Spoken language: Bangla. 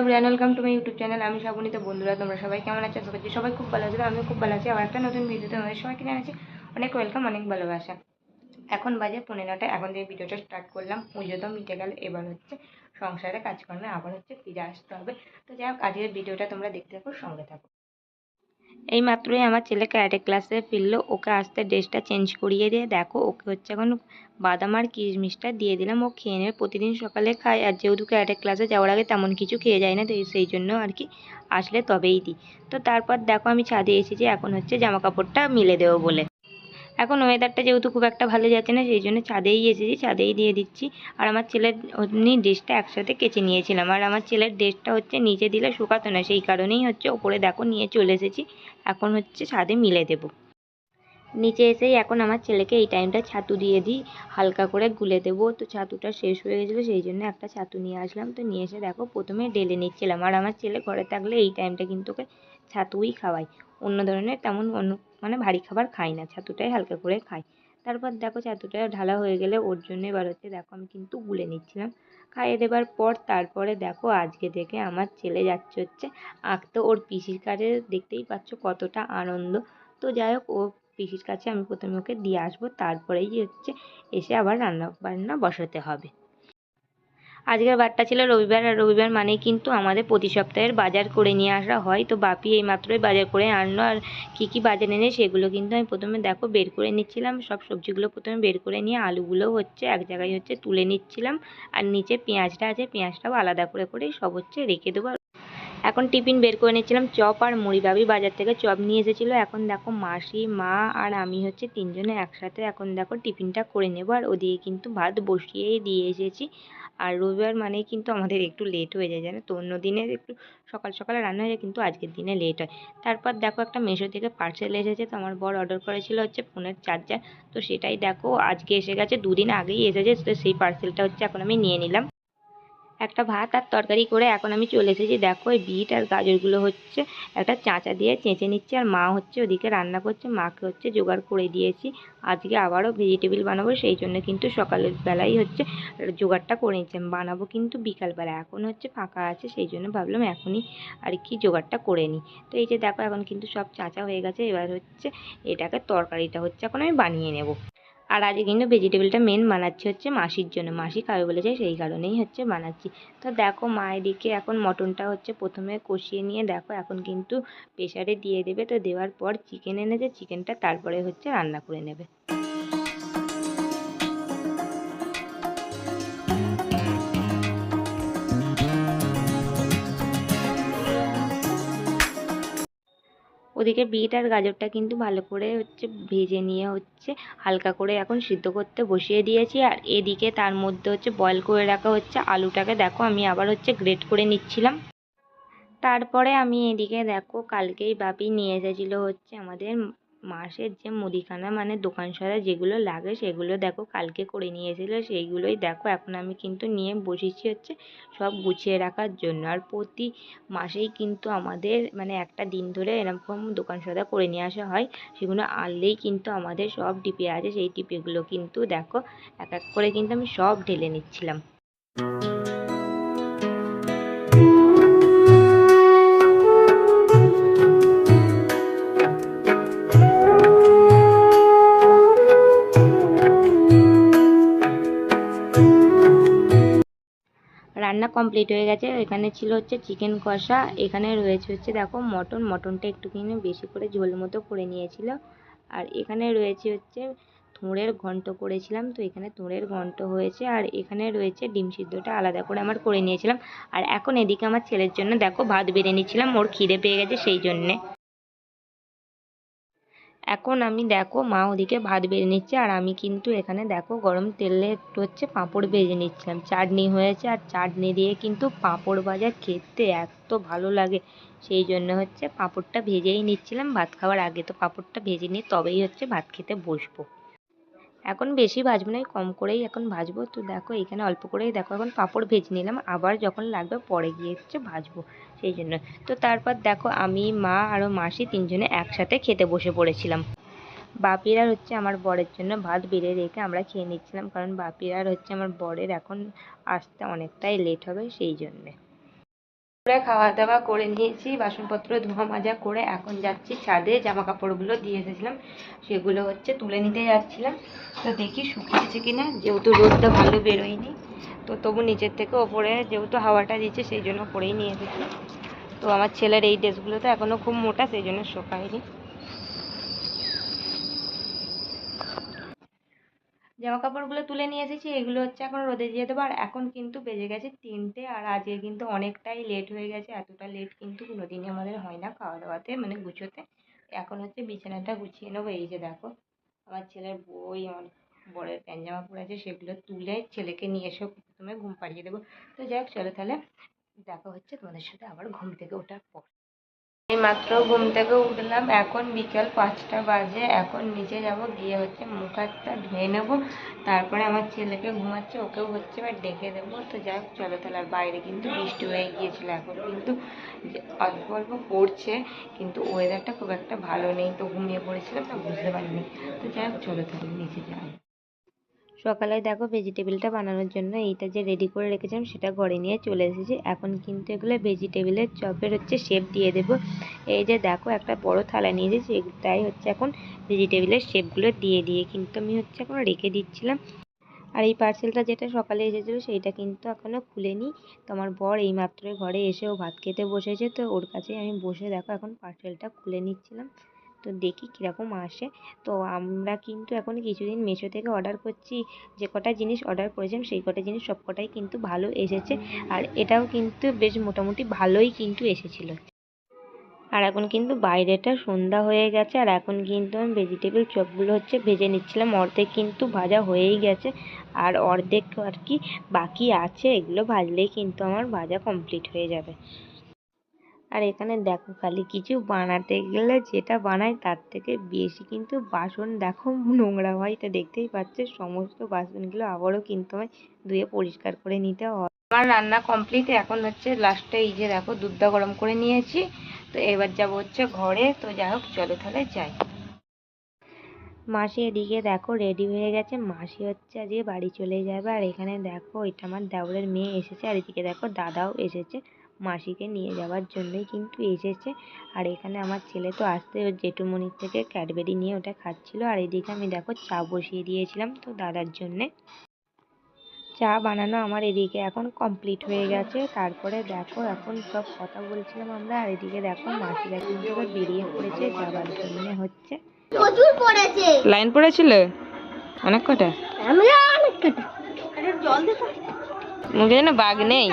Everyone, welcome to my YouTube channel. আমি শ্রাবণী। তো বন্ধুরা, তোমরা সবাই কেমন আছো? আশা করছি সবাই খুব ভালো আছে। আমিও খুব ভালো আছি। আবার একটা নতুন ভিডিওতে তোমাদের সবাইকে জানাচ্ছি অনেক ওয়েলকাম, অনেক ভালোবাসা। এখন বাজে 9:30। এখন থেকে ভিডিওটা স্টার্ট করলাম। পুজো তো মিটে গেল, এবার হচ্ছে সংসারে কাজকর্মে আবার হচ্ছে ফিরে আসতে হবে। তো যাই হোক, আজকের ভিডিওটা তোমরা দেখতে থাকো, সঙ্গে থাকো। এই মাত্রই আমার ছেলে ক্যারাটে ক্লাসে ফিরলো। ওকে আসতে ড্রেসটা চেঞ্জ করিয়ে দিয়ে দেখো ওকে হচ্ছে এখন বাদাম আর কিশমিশটা দিয়ে দিলাম। ও খেয়ে নেবে, প্রতিদিন সকালে খায়। আর যেহেতু ক্যারাটে ক্লাসে যাওয়ার আগে তেমন কিছু খেয়ে যায় না, তো সেই জন্য আর কি আসলে তবেই দিই। তো তারপর দেখো আমি ছাদে এসেছি, এখন হচ্ছে জামা কাপড়টা মিলে দেবো বলে। এখন ওয়েদারটা যেহেতু খুব একটা ভালো যাচ্ছে না, সেই জন্য ছাদেই এসেছি, ছাদেই দিয়ে দিচ্ছি। আর আমার ছেলের এমনি ড্রেসটা একসাথে কেচে নিয়েছিলাম। আর আমার ছেলের ড্রেসটা হচ্ছে নিচে দিলে শুকাতো না, সেই কারণেই হচ্ছে ওপরে দেখো নিয়ে চলে এসেছি। এখন হচ্ছে ছাদে মিলে দেবো। নিচে এসেই এখন আমার ছেলেকে এই টাইমটা ছাতু দিয়ে দিই, হালকা করে গুলে দেবো। তো ছাতুটা শেষ হয়ে গেছিলো, সেই জন্য একটা ছাতু নিয়ে আসলাম। তো নিয়ে এসে দেখো প্রথমে ঢেলে নিচ্ছিলাম। আর আমার ছেলে ঘরে থাকলে এই টাইমটা কিন্তু ওকে ছাতুই খাওয়াই, অন্য ধরনের তেমন অন্য মানে ভারী খাবার খাই না, ছাতুটাই হালকা করে খাই। তারপর দেখো ছাতুটা ঢালা হয়ে গেলে ওর জন্য এবার হচ্ছে দেখো আমি কিন্তু গুলে নিচ্ছিলাম। খাইয়ে দেবার পর তারপরে দেখো আজকে থেকে আমার ছেলে যাচ্ছে হচ্ছে আঁকতে ওর পিসির কাছে। দেখতেই পাচ্ছ কতটা আনন্দ। তো যাই হোক, ও পিসির কাছে আমি প্রথমে ওকে দিয়ে আসবো, তারপরেই হচ্ছে এসে আবার রান্না বান্না বসাতে হবে। আজকের বারটা ছিল রবিবার, আর রবিবার মানেই কিন্তু আমাদের প্রতি সপ্তাহের বাজার করে নিয়ে আসা হয়। তো বাপি এই মাত্রই বাজার করে আনলো। আর কী কী বাজার এনে সেগুলো কিন্তু আমি প্রথমে দেখো বের করে নিচ্ছিলাম। সব সবজিগুলো প্রথমে বের করে নিয়ে আলুগুলোও হচ্ছে এক জায়গায় হচ্ছে তুলে নিচ্ছিলাম। আর নিচে পেঁয়াজটা আছে, পেঁয়াজটাও আলাদা করে করেই সব হচ্ছে রেখে দেবো। এখন টিফিন বের করে নিচ্ছিলাম, চপ আর মুড়ি। ভাবি বাজার থেকে চপ নিয়ে এসেছিলো। এখন দেখো মাসি, মা আর আমি হচ্ছে তিনজনে একসাথে এখন দেখো টিফিনটা করে নেবো। আর ওদিকে কিন্তু ভাত বসিয়েই দিয়ে এসেছি। আর রবিবার মানেই কিন্তু আমাদের একটু লেট হয়ে যায়, জানো তো। অন্য দিনে একটু সকাল সকালে রান্না হয়ে যায়, কিন্তু আজকের দিনে লেট হয়। তারপর দেখো একটা মিশো থেকে পার্সেল এসেছে। তো আমার বর অর্ডার করেছিল হচ্ছে ফোনের চার্জার। তো সেটাই দেখো আজকে এসে গেছে, দুদিন আগেই এসেছে। তো সেই পার্সেলটা হচ্ছে এখন আমি নিয়ে নিলাম। একটা ভাত আর তরকারি করে এখন আমি চলে এসেছি। দেখো এই বিট আর গাজরগুলো হচ্ছে একটা চাঁচা দিয়ে চেঁচে নিচ্ছে। আর মা হচ্ছে ওদিকে রান্না করছে, মাকে হচ্ছে জোগাড় করে দিয়েছি। আজকে আবারও ভেজিটেবিল বানাবো, সেই জন্য কিন্তু সকালের বেলাই হচ্ছে জোগাড়টা করে নিচ্ছি। বানাবো কিন্তু বিকালবেলা, এখন হচ্ছে ফাঁকা আছে, সেই জন্য ভাবলাম এখনই আর কি জোগাড়টা করে নিই। তো এই যে দেখো এখন কিন্তু সব চাঁচা হয়ে গেছে। এবার হচ্ছে এটাকে তরকারিটা হচ্ছে এখন আমি বানিয়ে নেব। আর আজকে কিন্তু ভেজিটেবলটা মেন বানাচ্ছি হচ্ছে মাসির জন্য, মাসি খাবে বলেছে, সেই কারণেই হচ্ছে বানাচ্ছি। তো দেখো মা এদিকে এখন মটনটা হচ্ছে প্রথমে কষিয়ে নিয়ে দেখো এখন কিন্তু প্রেসারে দিয়ে দেবে। তো দেওয়ার পর চিকেন এনেছে, চিকেনটা তারপরে হচ্ছে রান্না করে নেবে। ওদিকে বিট আর গাজরটা কিন্তু ভালো করে হচ্ছে ভেজে নিয়ে হচ্ছে হালকা করে এখন সিদ্ধ করতে বসিয়ে দিয়েছি। আর এদিকে তার মধ্যে হচ্ছে বয়েল করে রাখা হচ্ছে আলুটাকে দেখো আমি আবার হচ্ছে গ্রেট করে নিচ্ছিলাম। তারপরে আমি এদিকে দেখো কালকেই বাপি নিয়ে এসেছিলো হচ্ছে আমাদের মাসের যে মুদিখানা মানে দোকান সরা যেগুলো লাগে সেগুলো দেখো কালকে করে নিয়ে এসেছিলো। সেইগুলোই দেখো এখন আমি কিন্তু নিয়ে বসেছি হচ্ছে সব গুছিয়ে রাখার জন্য। আর প্রতি মাসেই কিন্তু আমাদের মানে একটা দিন ধরে এরকম দোকান সরা করে নিয়ে আসা হয়। সেগুলো আনলেই কিন্তু আমাদের সব ডিপে আছে, সেই ডিপেগুলো কিন্তু দেখো এক এক করে কিন্তু আমি সব ঢেলে নিচ্ছিলাম। রান্না কমপ্লিট হয়ে গেছে। এখানে ছিল হচ্ছে চিকেন কষা, এখানে রয়েছে হচ্ছে দেখো মটনটা একটু কিনে বেশি করে ঝোল মতো করে নিয়েছিল। আর এখানে রয়েছে হচ্ছে থোড়ের ঘন্ট করেছিলাম, তো এখানে থোড়ের ঘন্ট হয়েছে। আর এখানে রয়েছে ডিম সিদ্ধটা আলাদা করে আমার করে নিয়েছিলাম। আর এখন এদিকে আমার ছেলের জন্য দেখো ভাত বেড়ে নিচ্ছিলাম, ওর খিদে পেয়ে গেছে সেই জন্যে। এখন আমি দেখো মা ওদিকে ভাত বেড়ে নিচ্ছে, আর আমি কিন্তু এখানে দেখো গরম তেলে একটু হচ্ছে পাঁপড় ভেজে নিচ্ছিলাম। চাটনি হয়েছে, আর চাটনি দিয়ে কিন্তু পাঁপড় ভাজা খেতে এত ভালো লাগে, সেই জন্য হচ্ছে পাঁপড়টা ভেজেই নিচ্ছিলাম ভাত খাওয়ার আগে। তো পাঁপড়টা ভেজে নিয়ে তবেই হচ্ছে ভাত খেতে বসবো। এখন বেশি ভাজবো না, কম করেই এখন ভাজবো। তো দেখো এখানে অল্প করেই দেখো এখন পাঁপড় ভেজে নিলাম, আবার যখন লাগবে পরে গিয়ে হচ্ছে ভাজবো, সেই জন্য। তো তারপর দেখো আমি, মা আরও মাসি তিনজনে একসাথে খেতে বসে পড়েছিলাম। বাপির আর হচ্ছে আমার বরের জন্য ভাত বেড়ে রেখে আমরা খেয়ে নিচ্ছিলাম, কারণ বাপির আর হচ্ছে আমার বরের এখন আসতে অনেকটাই লেট হবে, সেই জন্যে। করে খাওয়া দাওয়া করে নিয়েছি, বাসনপত্র ধোয়া মাজা করে এখন যাচ্ছি ছাদে। জামা কাপড়গুলো দিয়ে এসেছিলাম সেগুলো হচ্ছে তুলে নিতে যাচ্ছিলাম। তো দেখি শুকিয়েছে কিনা, যেহেতু রোদটা ভালো বেরোয়নি তো তবু নিচের থেকে ওপরে যেহেতু হাওয়াটা দিচ্ছে সেই জন্য পরেই নিয়ে এসেছিলাম। তো আমার ছেলের এই ড্রেসগুলো তো এখনও খুব মোটা, সেই জন্য শুকায়নি। জামা কাপড়গুলো তুলে নিয়ে এসেছি, এগুলো হচ্ছে এখন রোদে দিয়ে দেবো। আর এখন কিন্তু বেজে গেছে 3টে, আর আজকে কিন্তু অনেকটাই লেট হয়ে গেছে। এতটা লেট কিন্তু কোনোদিনই আমাদের হয় না খাওয়া দাওয়াতে, মানে গুছোতে। এখন হচ্ছে বিছানাটা গুছিয়ে নেবো। এই যে দেখো আমার ছেলের বই, আমার বরের প্যান্ট জামা পরে আছে, সেগুলো তুলে ছেলেকে নিয়ে এসে প্রথমে ঘুম পাড়িয়ে দেবো। তো যাই হোক, চলো তাহলে দেখা হচ্ছে তোমাদের সাথে আবার ঘুম থেকে ওঠার পর। এই মাত্র ঘুম থেকে উঠলাম, এখন বিকেল 5টা বাজে। এখন নিচে যাব, গিয়ে হচ্ছে মুখ হাতটা ধুয়ে নেবো। তারপরে আমার ছেলেকে ঘুমাচ্ছে, ওকেও হচ্ছে এবার ডেকে দেবো। তো যাই হোক চলো তাহলে। আর বাইরে কিন্তু বৃষ্টি হয়ে গিয়েছিল, এখন কিন্তু অল্প অল্প পড়ছে, কিন্তু ওয়েদারটা খুব একটা ভালো নেই। তো ঘুমিয়ে পড়েছিলাম না, বুঝতে পারিনি। তো যাই হোক চলো তাহলে নিচে যাই। সকালে দেখো ভেজিটেবিলটা বানানোর জন্য এইটা যে রেডি করে রেখেছিলাম সেটা ঘরে নিয়ে চলে এসেছি। এখন কিন্তু এগুলো ভেজিটেবিলের চপের হচ্ছে শেপ দিয়ে দেবো। এই যে দেখো একটা বড় থালা নিয়ে এসেছি, তাই হচ্ছে এখন ভেজিটেবিলের শেপগুলো দিয়ে কিন্তু আমি হচ্ছে এখন রেখে দিচ্ছিলাম। আর এই পার্সেলটা যেটা সকালে এসেছিলো সেইটা কিন্তু এখনও খুলেনি। তো আমার বর এইমাত্রই ঘরে এসে ও ভাত খেতে বসেছে, তো ওর কাছেই আমি বসে দেখো এখন পার্সেলটা খুলে নিচ্ছিলাম। তো দেখি কীরকম আসে। তো আমরা কিন্তু এখন কিছুদিন মিশো থেকে অর্ডার করছি, যে কটা জিনিস অর্ডার করেছিলাম সেই কটা জিনিস সব কটাই কিন্তু ভালো এসেছে। আর এটাও কিন্তু বেশ মোটামুটি ভালোই কিন্তু এসেছিলো। আর এখন কিন্তু বাইরেটা সন্ধ্যা হয়ে গেছে, আর এখন কিন্তু আমি ভেজিটেবল চপগুলো হচ্ছে ভেজে নিচ্ছিলাম। অর্ধেক কিন্তু ভাজা হয়েই গেছে, আর অর্ধেক আর কি বাকি আছে। এগুলো ভাজলেই কিন্তু আমার ভাজা কমপ্লিট হয়ে যাবে। আর এখানে দেখো খালি কিছু বানাতে গেলে যেটা বানাই তার থেকে বেশি কিন্তু বাসন দেখো নোংরা হয়। তো দেখতেই পাচ্ছে সমস্ত বাসনগুলো আবারও কিন্তু আমায় ধুয়ে পরিষ্কার করে নিতে হয়। আমার রান্না কমপ্লিট। এখন হচ্ছে লাস্টে এই যে দেখো দুধটা গরম করে নিয়েছি। তো এবার যাবো হচ্ছে ঘরে। তো যাই হোক চলো তাহলে যাই। মাসি এদিকে দেখো রেডি হয়ে গেছে, মাসি হচ্ছে আজকে বাড়ি চলে যাবে। আর এখানে দেখো এটা আমার দেওরের মেয়ে এসেছে, আর এদিকে দেখো দাদাও এসেছে, মাসিকে নিয়ে যাওয়ার জন্যই কিন্তু এসেছে। আর এখানে আমার ছেলে তো আসতে ওর জেঠুমনির থেকে ক্যাডবেরি নিয়ে ওটা খাচ্ছিল। আর এদিকে আমি দেখো চা বসিয়ে দিয়েছিলাম তো দাদার জন্যে। চা বানানো আমার এদিকে এখন কমপ্লিট হয়ে গেছে। তারপরে দেখো এখন সব কথা বলছিলাম আমরা, আর এদিকে দেখো মাসিরা কিন্তু বেরিয়ে পড়েছে যাবার জন্য হচ্ছে। প্রচুর পড়েছে, লাইন পড়েছিল অনেক কটা, অনেক কটা। জল দে তো, মুখে যেন বাঘ নেই।